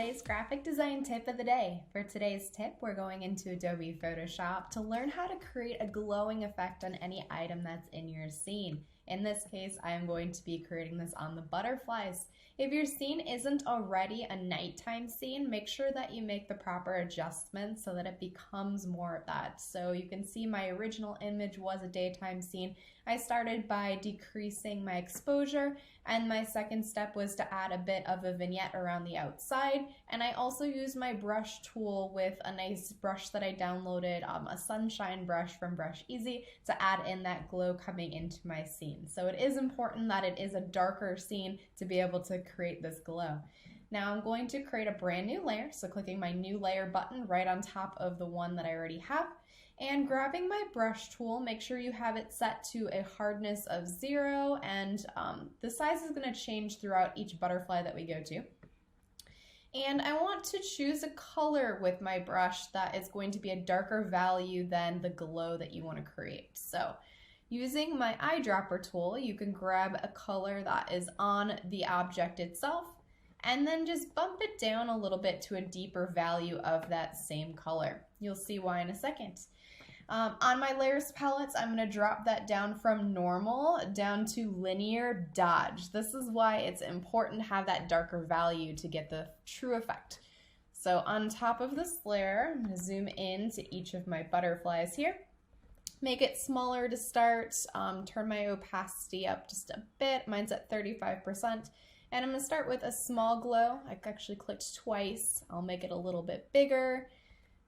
today's graphic design tip of the day. For today's tip, we're going into Adobe Photoshop to learn how to create a glowing effect on any item that's in your scene. In this case, I am going to be creating this on the butterflies. If your scene isn't already a nighttime scene, make sure that you make the proper adjustments so that it becomes more of that. So you can see my original image was a daytime scene. I started by decreasing my exposure, and my second step was to add a bit of a vignette around the outside. And I also used my brush tool with a nice brush that I downloaded, a sunshine brush from Brush Easy, to add in that glow coming into my scene. So it is important that it is a darker scene to be able to create this glow. Now I'm going to create a brand new layer, so clicking my new layer button right on top of the one that I already have, and grabbing my brush tool, make sure you have it set to a hardness of 0, and the size is going to change throughout each butterfly that we go to. And I want to choose a color with my brush that is going to be a darker value than the glow that you want to create. So using my eyedropper tool, you can grab a color that is on the object itself and then just bump it down a little bit to a deeper value of that same color. You'll see why in a second. On my layers palettes, I'm going to drop that down from normal down to linear dodge. This is why it's important to have that darker value to get the true effect. So on top of this layer, I'm going to zoom in to each of my butterflies here. Make it smaller to start, turn my opacity up just a bit. Mine's at 35%. And I'm going to start with a small glow. I actually clicked twice. I'll make it a little bit bigger.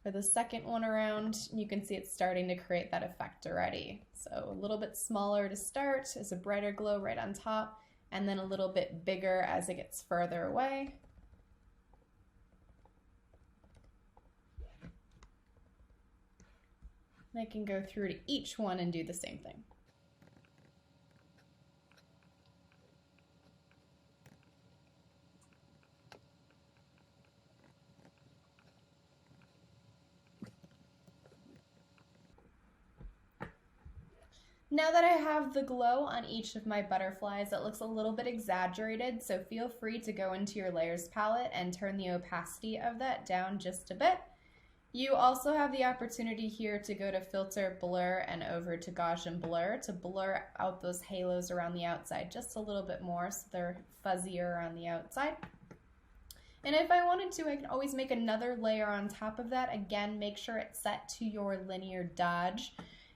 For the second one around, you can see it's starting to create that effect already. So a little bit smaller to start is a brighter glow right on top, and then a little bit bigger as it gets further away. I can go through to each one and do the same thing. Now that I have the glow on each of my butterflies, it looks a little bit exaggerated, so feel free to go into your layers palette and turn the opacity of that down just a bit. You also have the opportunity here to go to Filter, Blur, and over to Gaussian Blur to blur out those halos around the outside just a little bit more so they're fuzzier around the outside. And if I wanted to, I can always make another layer on top of that. Again, make sure it's set to your linear dodge.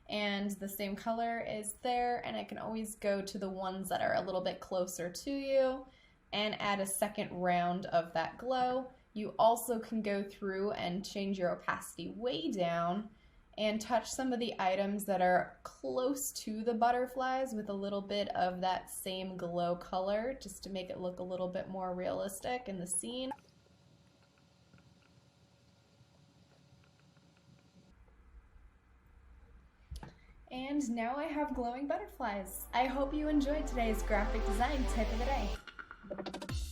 And the same color is there, and I can always go to the ones that are a little bit closer to you and add a second round of that glow. You also can go through and change your opacity way down and touch some of the items that are close to the butterflies with a little bit of that same glow color just to make it look a little bit more realistic in the scene. And now I have glowing butterflies. I hope you enjoyed today's graphic design tip of the day.